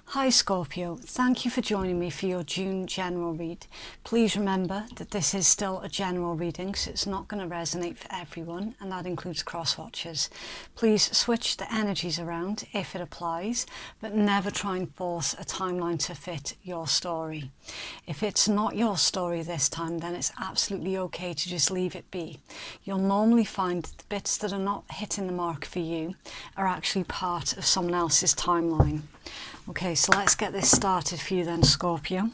Hi Scorpio, thank you for joining me for your June general read. Please remember that this is still a general reading, so it's not going to resonate for everyone, and that includes cross-watchers. Please switch the energies around if it applies, but never try and force a timeline to fit your story. If it's not your story this time, then it's absolutely okay to just leave it be. You'll normally find the bits that are not hitting the mark for you are actually part of someone else's timeline. Okay, so let's get this started for you then, Scorpio.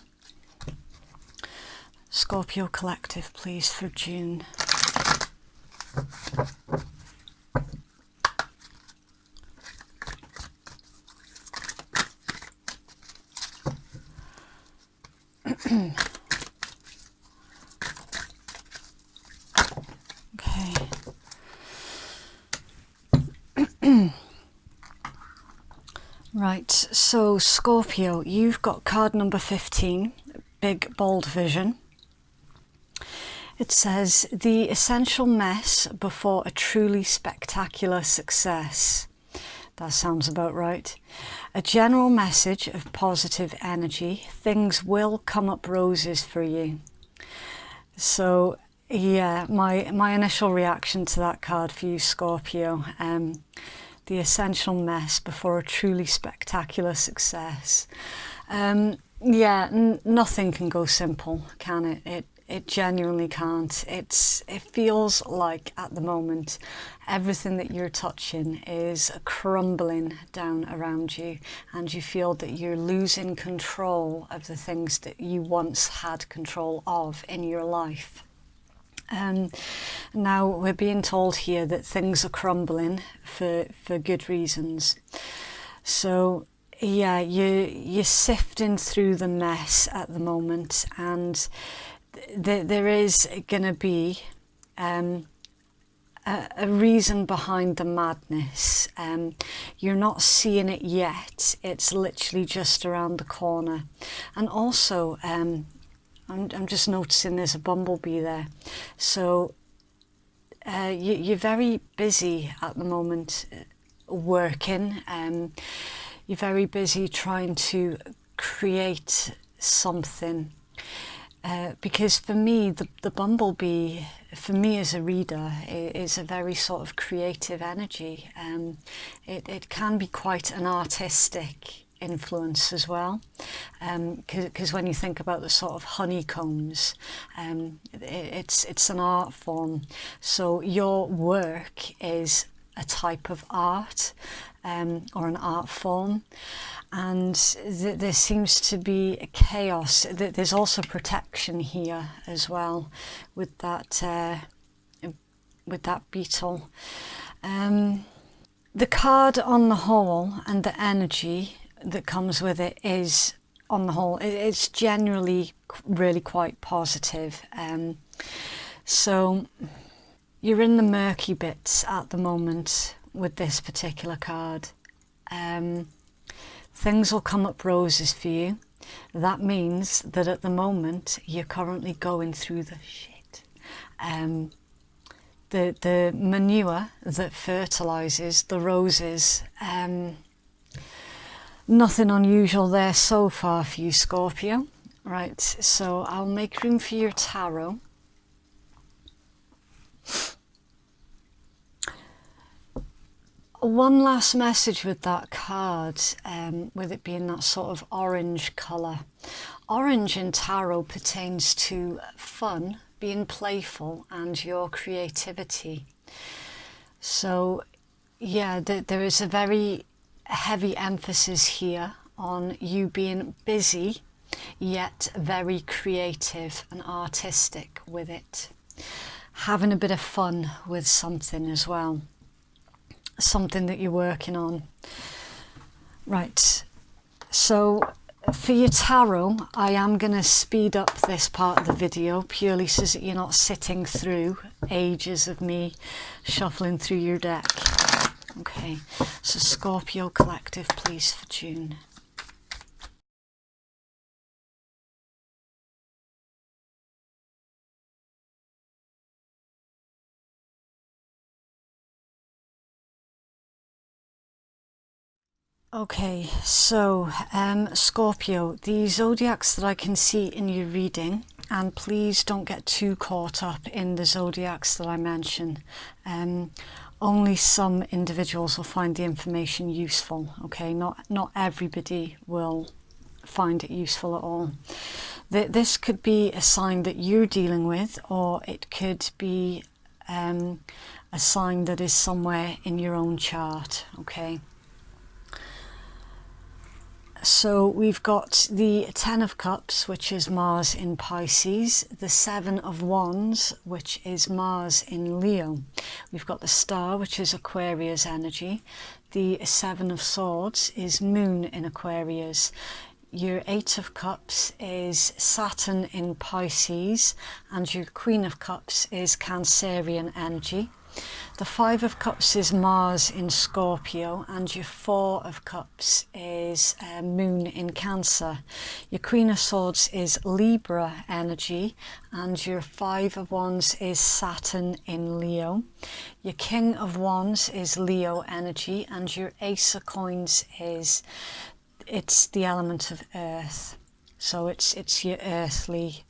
Scorpio Collective, please, for June. Okay. Right, so Scorpio, you've got card number 15, big bold vision. It says, the essential mess before a truly spectacular success. That sounds about right. A general message of positive energy. Things will come up roses for you. So, yeah, my initial reaction to that card for you, Scorpio, the essential mess before a truly spectacular success. Nothing can go simple, can it? It genuinely can't. It feels like at the moment everything that you're touching is crumbling down around you, and you feel that you're losing control of the things that you once had control of in your life. Now we're being told here that things are crumbling for good reasons. So yeah, you're sifting through the mess at the moment, and there is going to be a reason behind the madness. You're not seeing it yet. It's literally just around the corner. And also, I'm just noticing there's a bumblebee there. So you're very busy at the moment working. You're very busy trying to create something. Because for me, the bumblebee, for me as a reader, is a very sort of creative energy. It can be quite an artistic influence as well, because when you think about the sort of honeycombs, it's an art form. So your work is a type of art, or an art form, and there seems to be a chaos. There's also protection here as well with that beetle. The card on the whole and the energy that comes with it is, on the whole, it's generally really quite positive. So you're in the murky bits at the moment with this particular card. Things will come up roses for you. That means that at the moment you're currently going through the shit. The manure that fertilizes the roses. Nothing unusual there so far for you, Scorpio. Right, so I'll make room for your tarot. One last message with that card, with it being that sort of orange colour. Orange in tarot pertains to fun, being playful, and your creativity. So yeah, there is a very heavy emphasis here on you being busy, yet very creative and artistic with it. Having a bit of fun with something as well. Something that you're working on. Right, so for your tarot, I am going to speed up this part of the video purely so that you're not sitting through ages of me shuffling through your deck. Okay, so Scorpio Collective, please, for June. Okay, so Scorpio, the zodiacs that I can see in your reading, and please don't get too caught up in the zodiacs that I mention. Only some individuals will find the information useful, okay? Not everybody will find it useful at all. This could be a sign that you're dealing with, or it could be a sign that is somewhere in your own chart, okay? So we've got the Ten of Cups, which is Mars in Pisces, the Seven of Wands, which is Mars in Leo. We've got the Star, which is Aquarius energy. The Seven of Swords is Moon in Aquarius. Your Eight of Cups is Saturn in Pisces, and your Queen of Cups is Cancerian energy. The Five of Cups is Mars in Scorpio, and your Four of Cups is Moon in Cancer. Your Queen of Swords is Libra energy, and your Five of Wands is Saturn in Leo. Your King of Wands is Leo energy, and your Ace of Coins is, it's the element of earth. So it's your earthly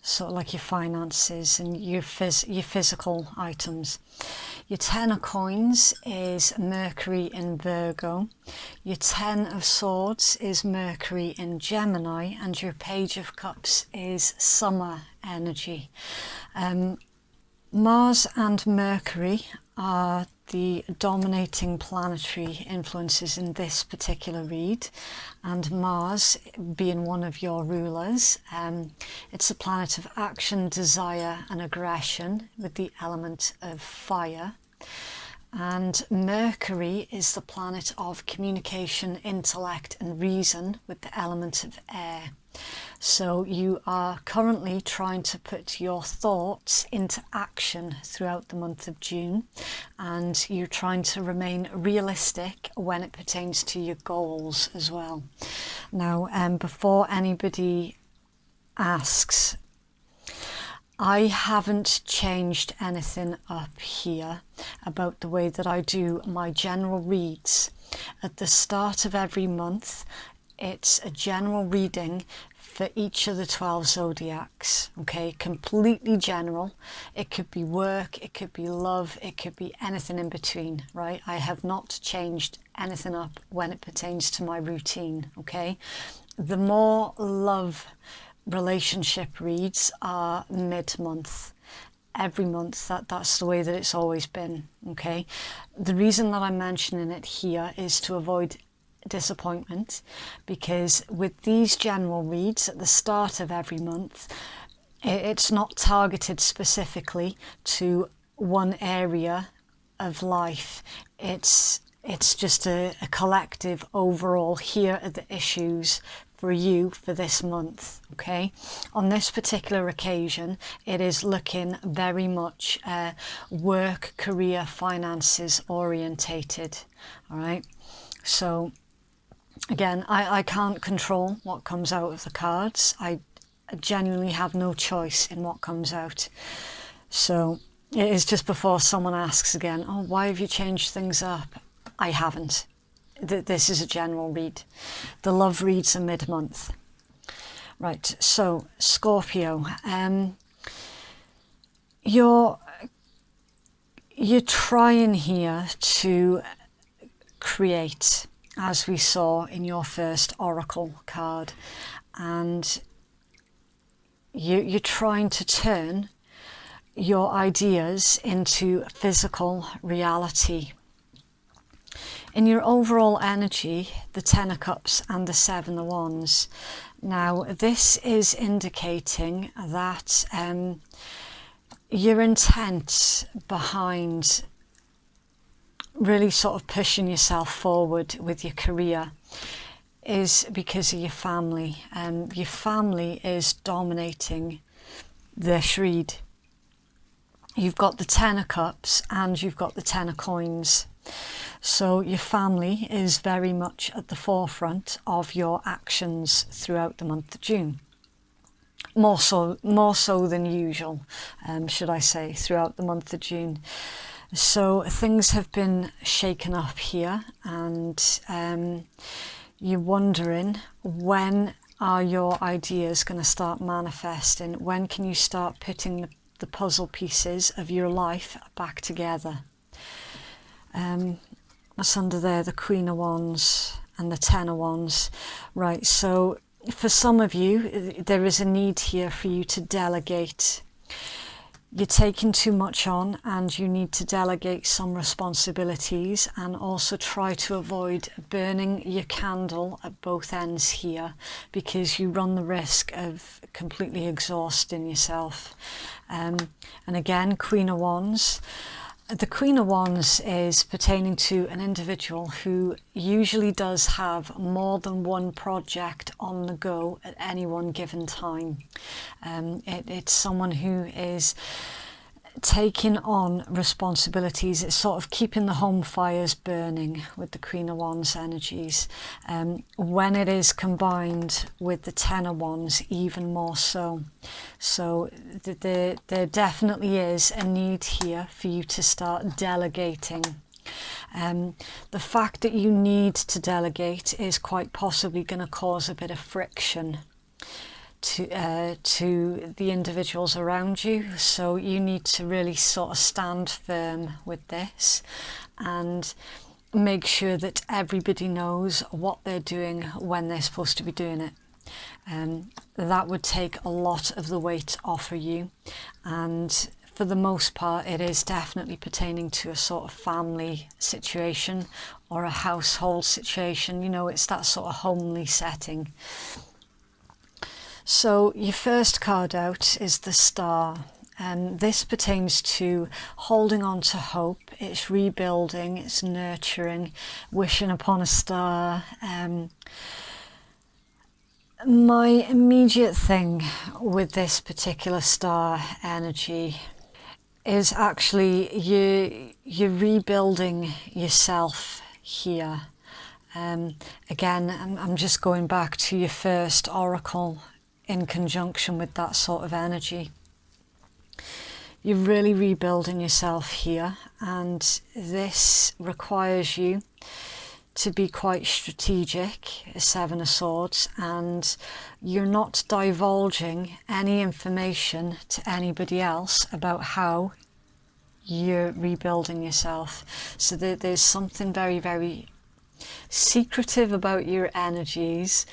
sort of like your finances and your physical items. Your Ten of Coins is Mercury in Virgo. Your Ten of Swords is Mercury in Gemini, and your Page of Cups is summer energy. Mars and Mercury are the dominating planetary influences in this particular read, and Mars being one of your rulers, it's a planet of action, desire and aggression with the element of fire. And Mercury is the planet of communication, intellect and reason with the element of air. So you are currently trying to put your thoughts into action throughout the month of June, and you're trying to remain realistic when it pertains to your goals as well. Now, before anybody asks, I haven't changed anything up here about the way that I do my general reads. At the start of every month, it's a general reading for each of the 12 zodiacs, okay? Completely general. It could be work, it could be love, it could be anything in between, right? I have not changed anything up when it pertains to my routine, okay? The more love relationship reads are mid-month. Every month, that's the way that it's always been, okay? The reason that I'm mentioning it here is to avoid disappointment, because with these general reads at the start of every month, it's not targeted specifically to one area of life. It's just a collective overall, here are the issues for you for this month, okay? On this particular occasion, it is looking very much work, career, finances orientated, all right? So again, I can't control what comes out of the cards. I genuinely have no choice in what comes out. So it is just before someone asks again, oh, why have you changed things up? I haven't. This is a general read. The love reads are mid-month. Right, so Scorpio, you're trying here to create, as we saw in your first oracle card, and you're trying to turn your ideas into physical reality. In your overall energy, the Ten of Cups and the Seven of Wands. Now, this is indicating that your intent behind really sort of pushing yourself forward with your career is because of your family. Your family is dominating this read. You've got the Ten of Cups and you've got the Ten of Coins. So your family is very much at the forefront of your actions throughout the month of June. More so than usual, should I say, throughout the month of June. So things have been shaken up here, and you're wondering, when are your ideas going to start manifesting? When can you start putting the puzzle pieces of your life back together? What's under there? The Queen of Wands and the Ten of Wands. Right, so for some of you, there is a need here for you to delegate. You're taking too much on, and you need to delegate some responsibilities, and also try to avoid burning your candle at both ends here, because you run the risk of completely exhausting yourself. And again, Queen of Wands. The Queen of Wands is pertaining to an individual who usually does have more than one project on the go at any one given time. It's someone who is taking on responsibilities. It's sort of keeping the home fires burning with the Queen of Wands energies. When it is combined with the Ten of Wands, even more so. So there definitely is a need here for you to start delegating. The fact that you need to delegate is quite possibly going to cause a bit of friction to the individuals around you, so you need to really sort of stand firm with this and make sure that everybody knows what they're doing when they're supposed to be doing it. That would take a lot of the weight off of you, and for the most part it is definitely pertaining to a sort of family situation or a household situation. You know, it's that sort of homely setting. So your first card out is the Star, and this pertains to holding on to hope. It's rebuilding, it's nurturing, wishing upon a star. My immediate thing with this particular star energy is actually you're rebuilding yourself here. Again, I'm just going back to your first oracle in conjunction with that sort of energy. You're really rebuilding yourself here, and this requires you to be quite strategic, a Seven of Swords, and you're not divulging any information to anybody else about how you're rebuilding yourself. So there's something very, very secretive about your energies.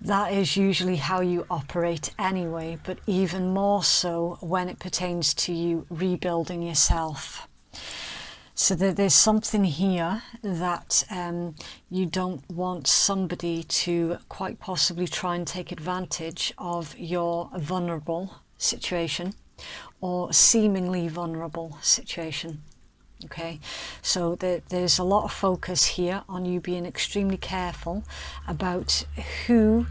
That is usually how you operate anyway, but even more so when it pertains to you rebuilding yourself. So there's something here that you don't want somebody to quite possibly try and take advantage of your vulnerable situation or seemingly vulnerable situation. Okay, so there's a lot of focus here on you being extremely careful about who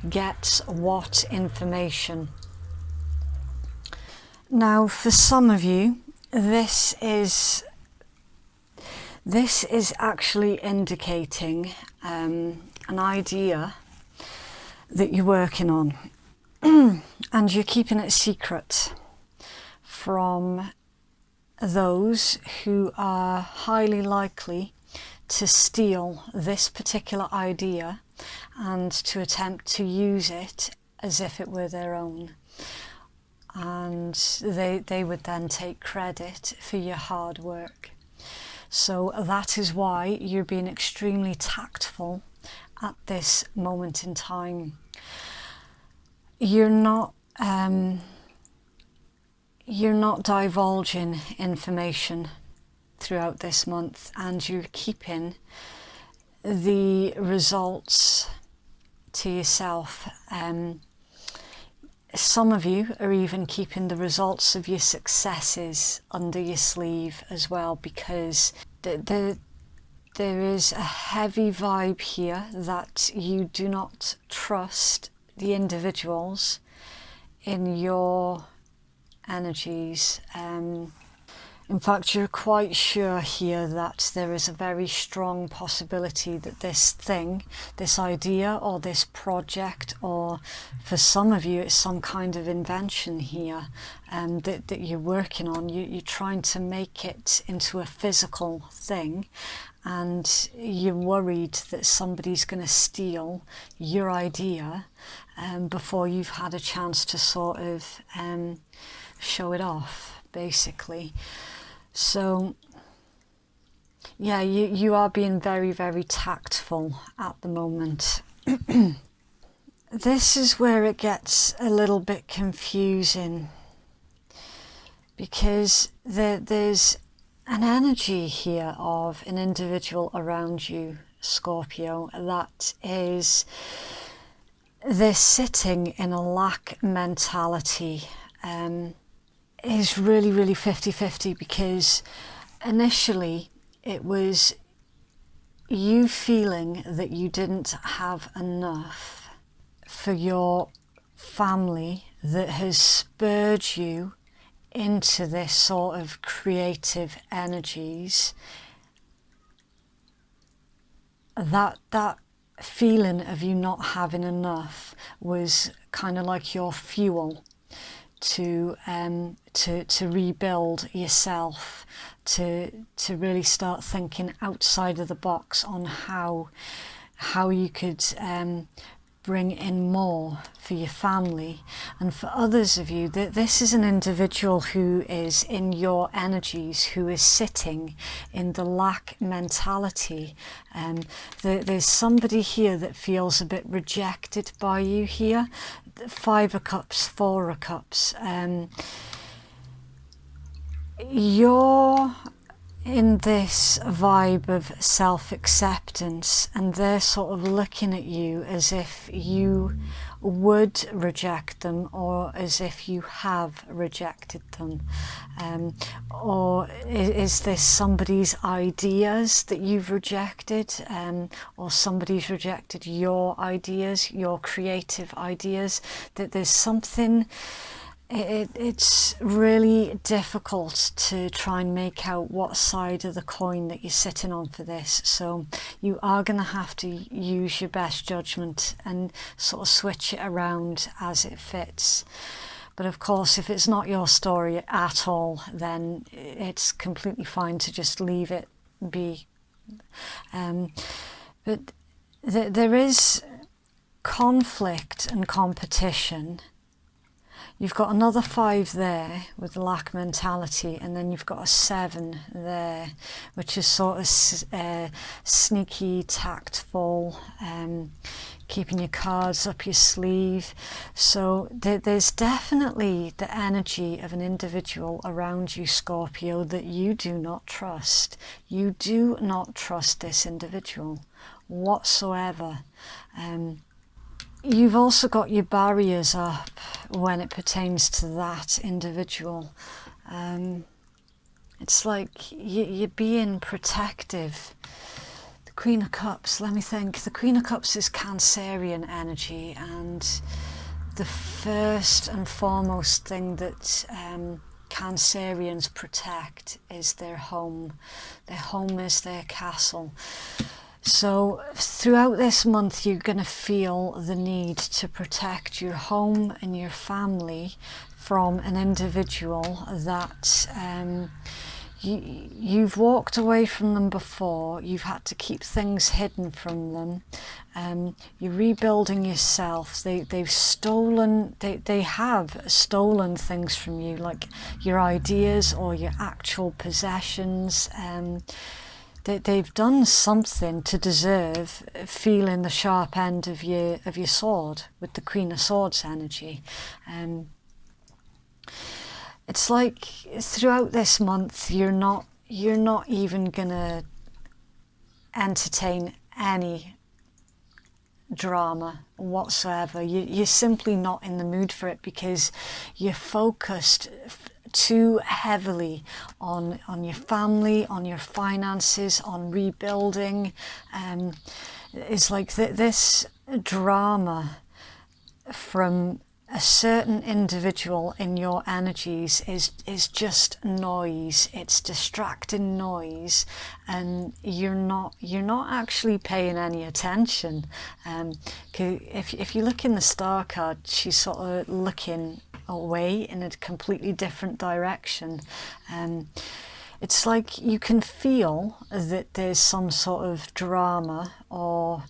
gets what information. Now, for some of you, this is actually indicating an idea that you're working on and you're keeping it secret from those who are highly likely to steal this particular idea and to attempt to use it as if it were their own. And they would then take credit for your hard work. So that is why you're being extremely tactful at this moment in time. You're not divulging information throughout this month, and you're keeping the results to yourself. Some of you are even keeping the results of your successes under your sleeve as well, because there is a heavy vibe here that you do not trust the individuals in your energies. In fact, you're quite sure here that there is a very strong possibility that this thing, this idea or this project, or for some of you it's some kind of invention here that you're working on, you're trying to make it into a physical thing, and you're worried that somebody's going to steal your idea before you've had a chance to sort of show it off, basically. So yeah, you are being very, very tactful at the moment. This is where it gets a little bit confusing, because there's an energy here of an individual around you, Scorpio, that is, they're sitting in a lack mentality. Is really, really 50-50, because initially it was you feeling that you didn't have enough for your family that has spurred you into this sort of creative energies. That feeling of you not having enough was kind of like your fuel to rebuild yourself, to really start thinking outside of the box on how you could bring in more for your family. And for others of you, this is an individual who is in your energies, who is sitting in the lack mentality. There's somebody here that feels a bit rejected by you here. 5 of Cups, 4 of Cups. You're in this vibe of self-acceptance, and they're sort of looking at you as if you would reject them, or as if you have rejected them. Or is this somebody's ideas that you've rejected, or somebody's rejected your ideas, your creative ideas? That there's something. It's really difficult to try and make out what side of the coin that you're sitting on for this. So you are going to have to use your best judgment and sort of switch it around as it fits. But of course, if it's not your story at all, then it's completely fine to just leave it be. But there is conflict and competition. You've got another 5 there with the lack mentality, and then you've got a 7 there, which is sort of sneaky, tactful, keeping your cards up your sleeve. So there's definitely the energy of an individual around you, Scorpio, that you do not trust. You do not trust this individual whatsoever. You've also got your barriers up when it pertains to that individual. It's like you're being protective. The Queen of Cups, let me think. The Queen of Cups is Cancerian energy, and the first and foremost thing that Cancerians protect is their home. Their home is their castle. So throughout this month, you're going to feel the need to protect your home and your family from an individual that you've walked away from them before. You've had to keep things hidden from them. You're rebuilding yourself. They have stolen things from you, like your ideas or your actual possessions. They've done something to deserve feeling the sharp end of your sword with the Queen of Swords energy. It's like throughout this month you're not even gonna entertain any drama whatsoever. You're simply not in the mood for it, because you're focused too heavily on your family, on your finances, on rebuilding. It's like this drama from a certain individual in your energies is just noise. It's distracting noise, and you're not actually paying any attention. 'Cause if you look in the star card, she's sort of looking away in a completely different direction. It's like you can feel that there's some sort of drama or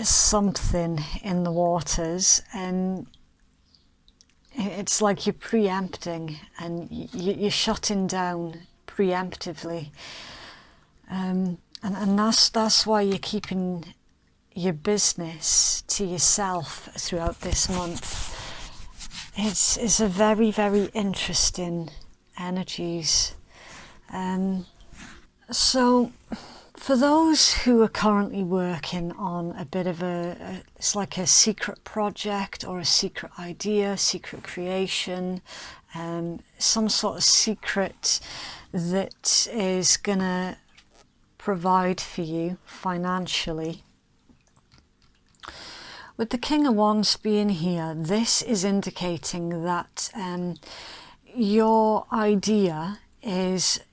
something in the waters, and it's like you're preempting and you're shutting down preemptively, and that's why you're keeping your business to yourself throughout this month. It's a very, very interesting energies. So for those who are currently working on a bit of it's like a secret project or a secret idea, secret creation, some sort of secret that is gonna provide for you financially. With the King of Wands being here, this is indicating that your idea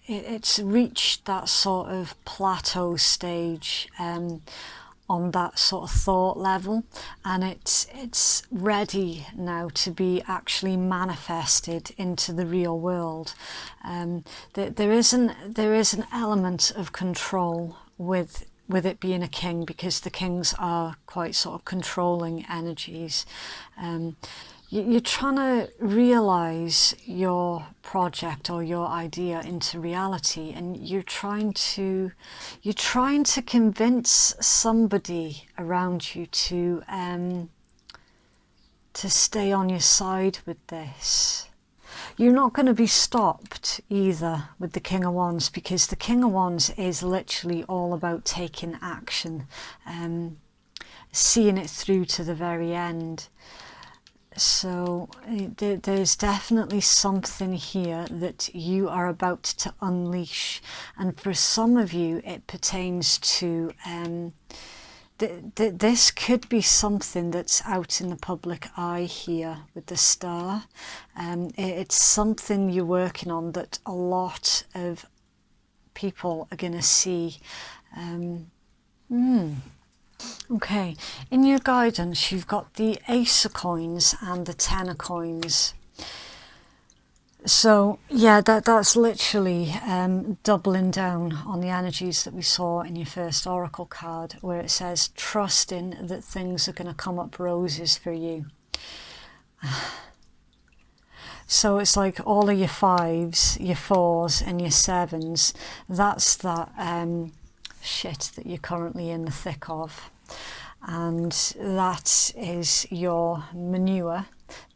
it's reached that sort of plateau stage on that sort of thought level, and it's ready now to be actually manifested into the real world. There is an element of control with it being a king, because the kings are quite sort of controlling energies. You're trying to realize your project or your idea into reality, and you're trying to convince somebody around you to stay on your side with this. You're not going to be stopped either with the King of Wands, because the King of Wands is literally all about taking action, seeing it through to the very end. So there's definitely something here that you are about to unleash, and for some of you it pertains to this could be something that's out in the public eye here with the star. It's something you're working on that a lot of people are going to see. Okay, in your guidance you've got the Ace of Coins and the Ten of Coins. So yeah, that's literally doubling down on the energies that we saw in your first oracle card, where it says trusting that things are going to come up roses for you. So it's like all of your fives, your fours and your sevens, that's that shit that you're currently in the thick of, and that is your manure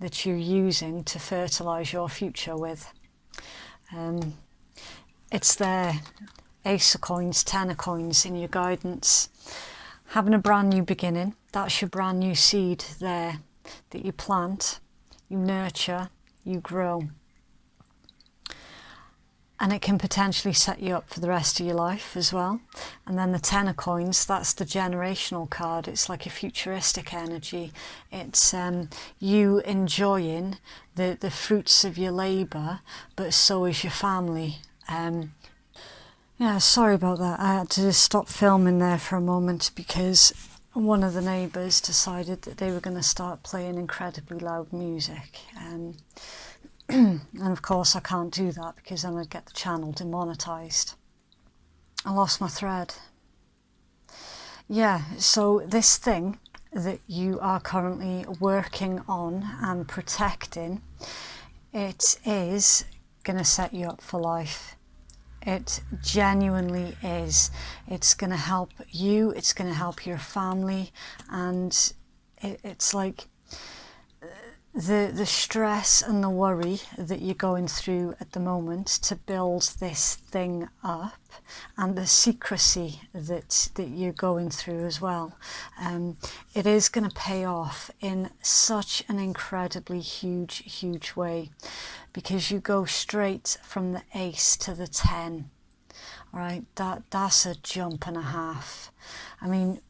that you're using to fertilize your future with. It's there, Ace of Coins, Ten of Coins in your guidance. Having a brand new beginning, that's your brand new seed there that you plant, you nurture, you grow. And it can potentially set you up for the rest of your life as well. And then the Ten of Coins, that's the generational card. It's like a futuristic energy. It's you enjoying the fruits of your labour, but so is your family. Yeah, sorry about that. I had to just stop filming there for a moment because one of the neighbours decided that they were going to start playing incredibly loud music. And of course I can't do that because then I'd get the channel demonetised. I lost my thread. Yeah, so this thing that you are currently working on and protecting, it is going to set you up for life. It genuinely is. It's going to help you, it's going to help your family, and it's like the stress and the worry that you're going through at the moment to build this thing up, and the secrecy that you're going through as well, it is going to pay off in such an incredibly huge way, because you go straight from the Ace to the 10. All right, that's a jump and a half. I mean,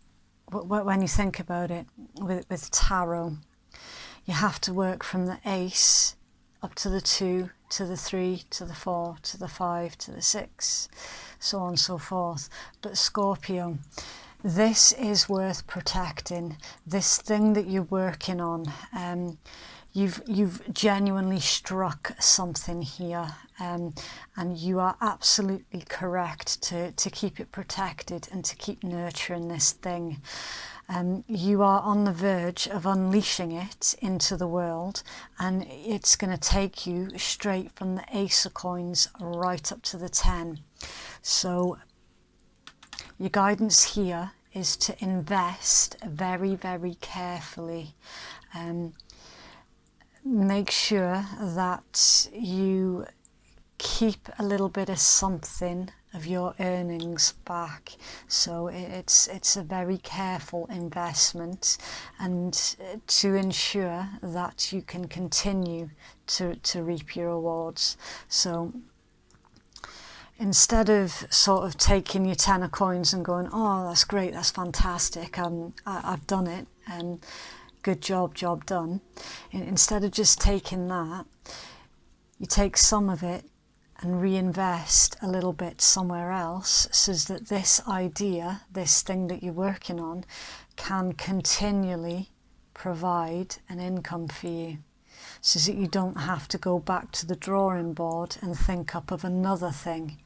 when you think about it with tarot, you have to work from the Ace up to the 2, to the 3, to the 4, to the 5, to the 6, so on and so forth. But Scorpio, this is worth protecting. This thing that you're working on, you've genuinely struck something here, and you are absolutely correct to keep it protected and to keep nurturing this thing. You are on the verge of unleashing it into the world, and it's going to take you straight from the Ace of Coins right up to the 10. So your guidance here is to invest very, very carefully. Make sure that you keep a little bit of something of your earnings back. So it's a very careful investment, and to ensure that you can continue to reap your rewards. So instead of sort of taking your 10 of coins and going, oh, that's great, that's fantastic, I've done it, good job done. Instead of just taking that, you take some of it and reinvest a little bit somewhere else, so that this idea, this thing that you're working on, can continually provide an income for you, so that you don't have to go back to the drawing board and think up of another thing.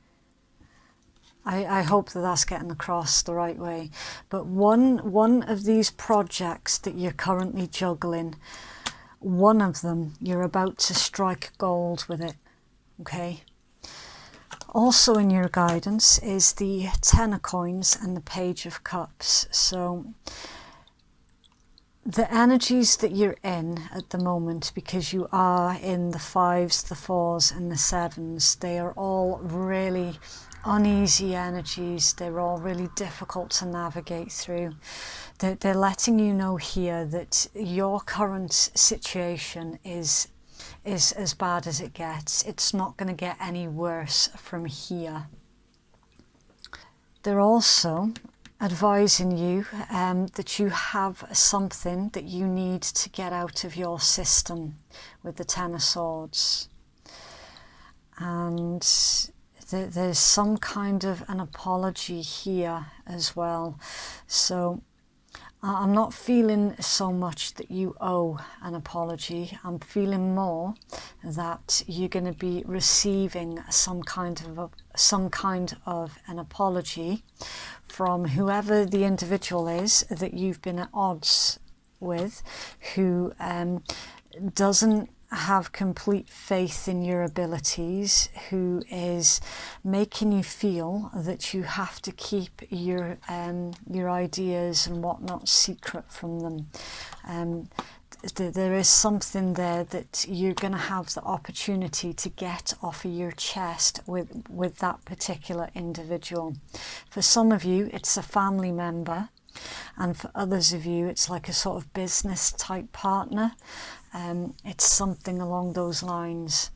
I hope that that's getting across the right way. But one of these projects that you're currently juggling, one of them, you're about to strike gold with it, okay? Also in your guidance is the 10 of Coins and the Page of Cups. So the energies that you're in at the moment, because you are in the 5s, the 4s and the 7s, they are all really uneasy energies. They're all really difficult to navigate through. They're letting you know here that your current situation is as bad as it gets. It's not going to get any worse from here. They're also advising you that you have something that you need to get out of your system with the 10 of Swords. And there's some kind of an apology here as well. So I'm not feeling so much that you owe an apology. I'm feeling more that you're going to be receiving some kind of an apology from whoever the individual is that you've been at odds with, who doesn't have complete faith in your abilities, who is making you feel that you have to keep your ideas and whatnot secret from them. There is something there that you're going to have the opportunity to get off of your chest with that particular individual. For some of you, it's a family member, and for others of you, it's like a sort of business type partner. It's something along those lines.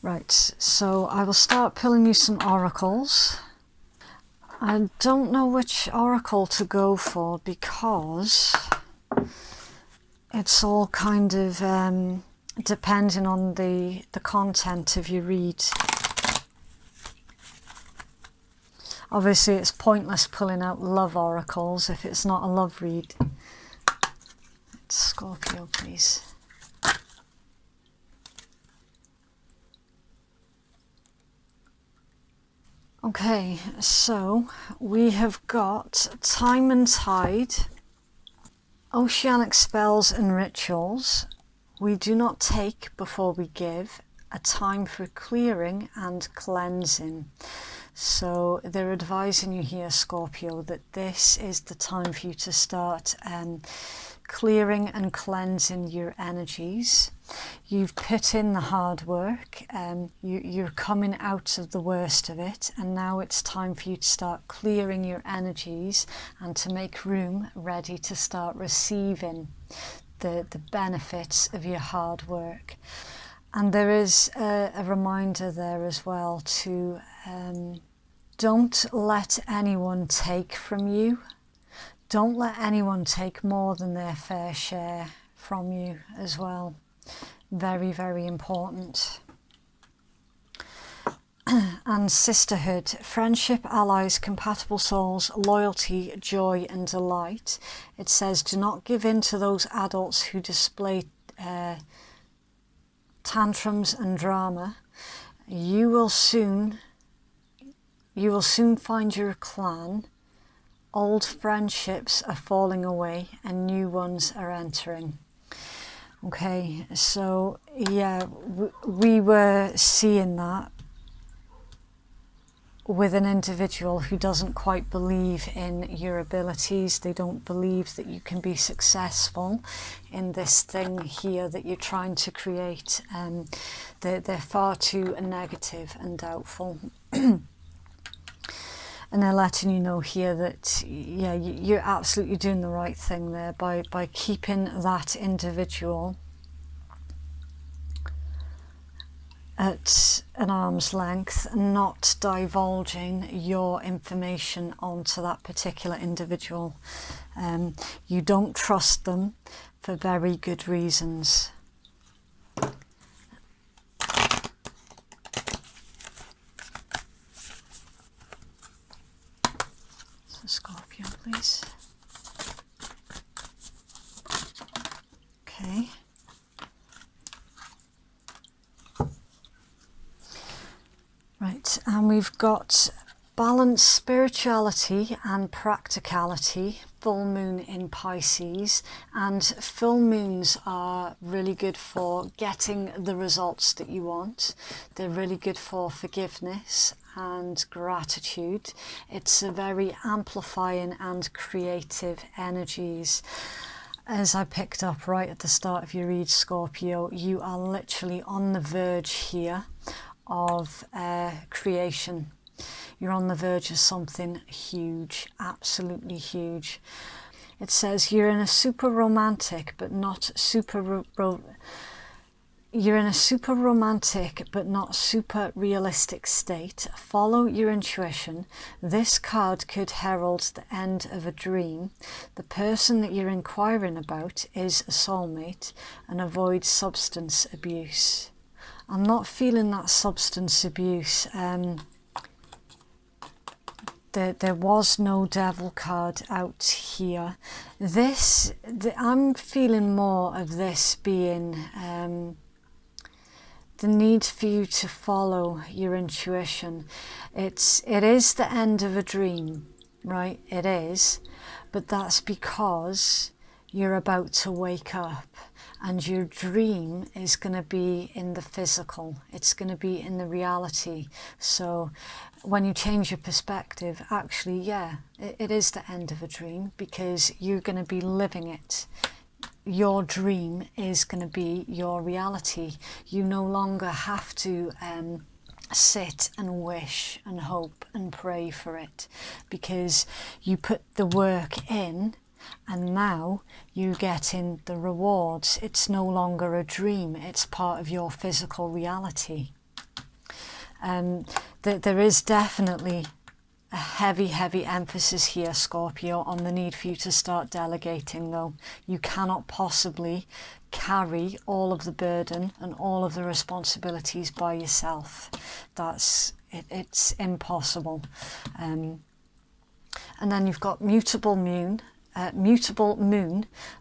Right, so I will start pulling you some oracles. I don't know which oracle to go for, because it's all kind of depending on the content of your read. Obviously it's pointless pulling out love oracles if it's not a love read. Scorpio, please. Okay, so we have got Time and Tide, Oceanic Spells and Rituals. We do not take before we give, a time for clearing and cleansing. So they're advising you here, Scorpio, that this is the time for you to start clearing and cleansing your energies. You've put in the hard work, you're coming out of the worst of it, and now it's time for you to start clearing your energies and to make room ready to start receiving the benefits of your hard work. And there is a reminder there as well to don't let anyone take from you. don't let anyone take more than their fair share from you as well. Very, very important. And sisterhood, friendship, allies, compatible souls, loyalty, joy and delight. It says, do not give in to those adults who display tantrums and drama. You will soon find your clan. Old friendships are falling away and new ones are entering. Okay, so yeah, we were seeing that with an individual who doesn't quite believe in your abilities. They don't believe that you can be successful in this thing here that you're trying to create. They're far too negative and doubtful. And they're letting you know here that, yeah, you're absolutely doing the right thing there by keeping that individual at an arm's length, not divulging your information onto that particular individual. You don't trust them for very good reasons. So Scorpio, please. Okay. Right, and we've got balance, spirituality and practicality, full moon in Pisces, and full moons are really good for getting the results that you want. They're really good for forgiveness and gratitude. It's a very amplifying and creative energies. As I picked up right at the start of your read, Scorpio, you are literally on the verge here of creation. You're on the verge of something huge, absolutely huge. It says you're in a super romantic but not super realistic state. Follow your intuition. This card could herald the end of a dream. The person that you're inquiring about is a soulmate, and avoid substance abuse. I'm not feeling that substance abuse. There was no devil card out here. I'm feeling more of this being the need for you to follow your intuition. It is the end of a dream, right? It is, but that's because you're about to wake up. And your dream is going to be in the physical. It's going to be in the reality. So when you change your perspective, actually, yeah, it is the end of a dream because you're going to be living it. Your dream is going to be your reality. You no longer have to sit and wish and hope and pray for it because you put the work in. And now you get in the rewards. It's no longer a dream, it's part of your physical reality. There is definitely a heavy emphasis here, Scorpio, on the need for you to start delegating though. You cannot possibly carry all of the burden and all of the responsibilities by yourself. It's impossible. And then you've got mutable moon.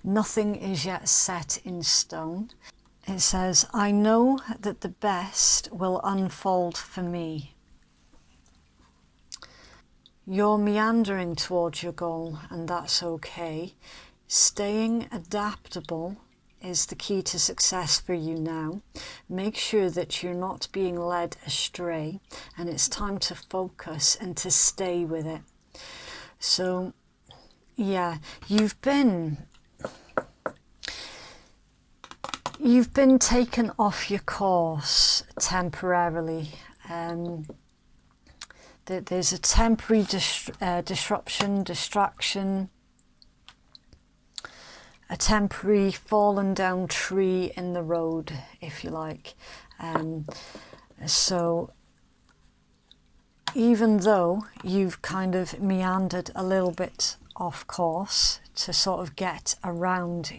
Nothing is yet set in stone. It says, I know that the best will unfold for me. You're meandering towards your goal, and that's okay. Staying adaptable is the key to success for you now. Make sure that you're not being led astray, and it's time to focus and to stay with it. So yeah, you've been taken off your course temporarily. There's a temporary disruption, distraction, a temporary fallen down tree in the road, if you like. So even though you've kind of meandered a little bit off course, to sort of get around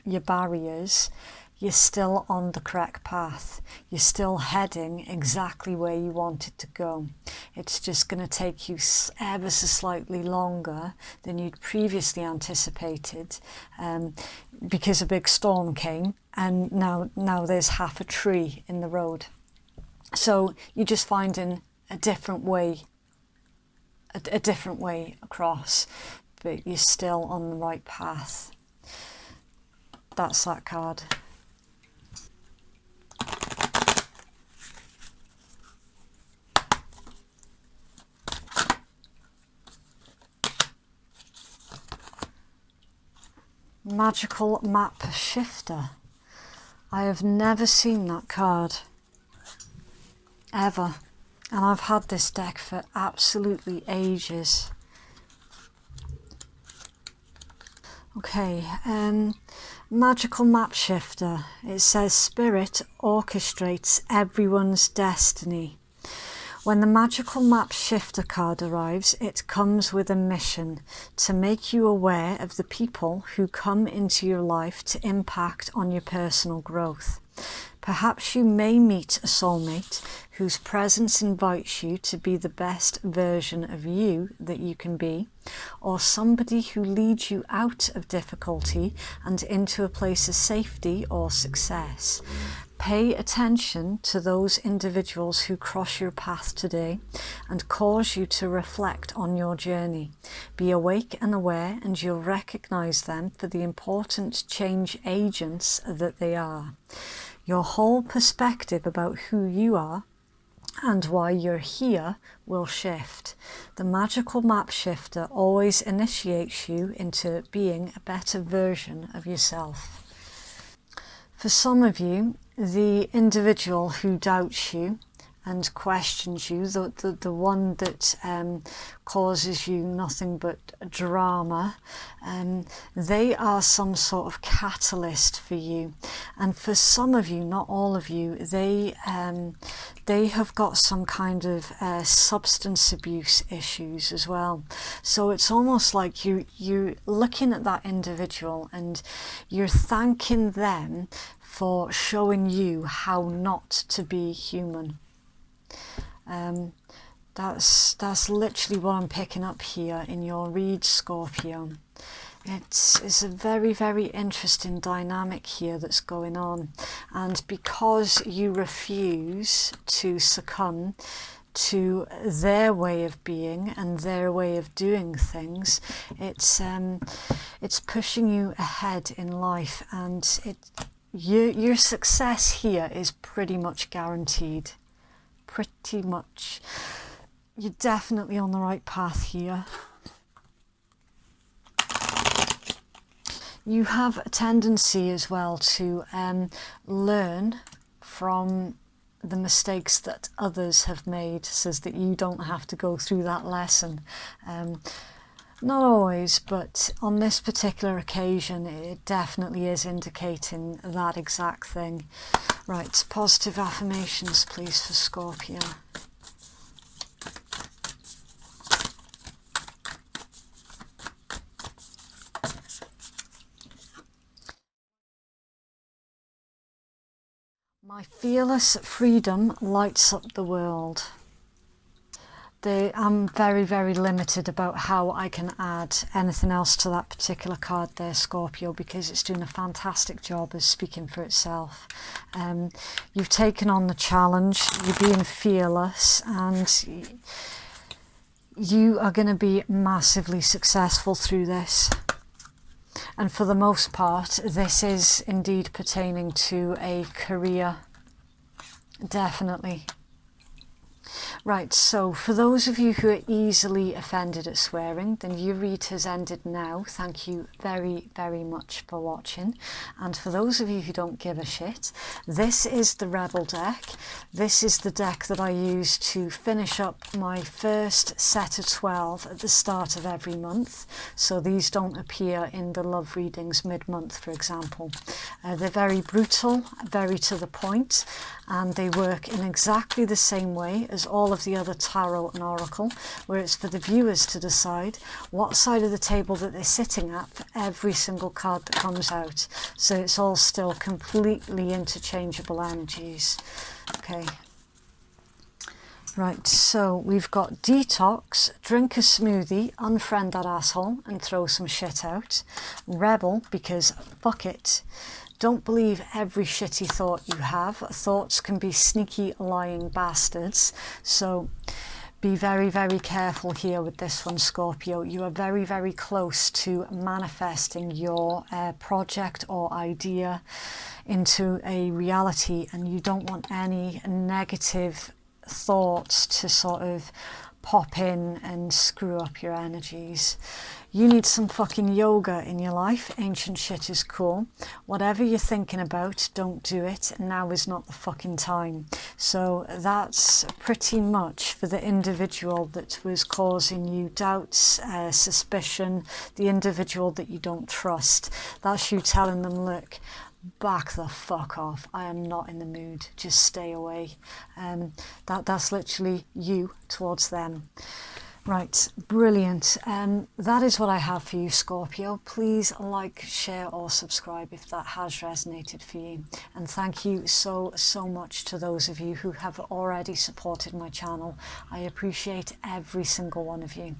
your barriers, you're still on the correct path. You're still heading exactly where you want it to go. It's just going to take you ever so slightly longer than you'd previously anticipated, because a big storm came and now there's half a tree in the road. So you're just finding a different way across, but you're still on the right path. That's that card. Magical Map Shifter. I have never seen that card ever, and I've had this deck for absolutely ages. Okay, Magical Map Shifter. It says Spirit orchestrates everyone's destiny. When the Magical Map Shifter card arrives, it comes with a mission to make you aware of the people who come into your life to impact on your personal growth. Perhaps you may meet a soulmate whose presence invites you to be the best version of you that you can be, or somebody who leads you out of difficulty and into a place of safety or success. Pay attention to those individuals who cross your path today and cause you to reflect on your journey. Be awake and aware, and you'll recognize them for the important change agents that they are. Your whole perspective about who you are and why you're here will shift. The Magical Map Shifter always initiates you into being a better version of yourself. For some of you, the individual who doubts you and questions you, the one that causes you nothing but drama, they are some sort of catalyst for you. And for some of you, not all of you, they have got some kind of substance abuse issues as well. So it's almost like you're looking at that individual and you're thanking them for showing you how not to be human. That's literally what I'm picking up here in your read, Scorpio. It's a very, very interesting dynamic here that's going on, and because you refuse to succumb to their way of being and their way of doing things, it's pushing you ahead in life, and your success here is pretty much guaranteed. Pretty much. You're definitely on the right path here. You have a tendency as well to learn from the mistakes that others have made, so that you don't have to go through that lesson. Not always, but on this particular occasion, it definitely is indicating that exact thing. Right, positive affirmations, please, for Scorpio. My fearless freedom lights up the world. I'm very, very limited about how I can add anything else to that particular card there, Scorpio, because it's doing a fantastic job of speaking for itself. You've taken on the challenge, you're being fearless, and you are going to be massively successful through this. And for the most part, this is indeed pertaining to a career, definitely. Right, so for those of you who are easily offended at swearing, then your read has ended now. Thank you very, very much for watching. And for those of you who don't give a shit, this is the Rebel deck. This is the deck that I use to finish up my first set of 12 at the start of every month. So these don't appear in the love readings mid-month, for example. They're very brutal, very to the point, and they work in exactly the same way as as all of the other tarot and oracle, where it's for the viewers to decide what side of the table that they're sitting at for every single card that comes out. So it's all still completely interchangeable energies. Okay. Right, so we've got detox, drink a smoothie, unfriend that asshole and throw some shit out. Rebel, because fuck it. Don't believe every shitty thought you have. Thoughts can be sneaky, lying bastards. So be very, very careful here with this one, Scorpio. You are very, very close to manifesting your project or idea into a reality, and you don't want any negative thoughts to sort of pop in and screw up your energies. You need some fucking yoga in your life. Ancient shit is cool. Whatever you're thinking about, don't do it. Now is not the fucking time. So that's pretty much for the individual that was causing you doubts, suspicion, the individual that you don't trust. That's you telling them, look, back the fuck off. I am not in the mood. Just stay away. That's literally you towards them. Right, brilliant. That is what I have for you, Scorpio. Please like, share or subscribe if that has resonated for you. And thank you so much to those of you who have already supported my channel. I appreciate every single one of you.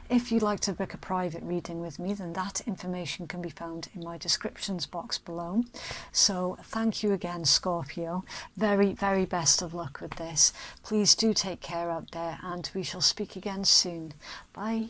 If you'd like to book a private reading with me, then that information can be found in my descriptions box below. So thank you again, Scorpio. Very, very best of luck with this. Please do take care out there, and we shall speak again soon. Bye.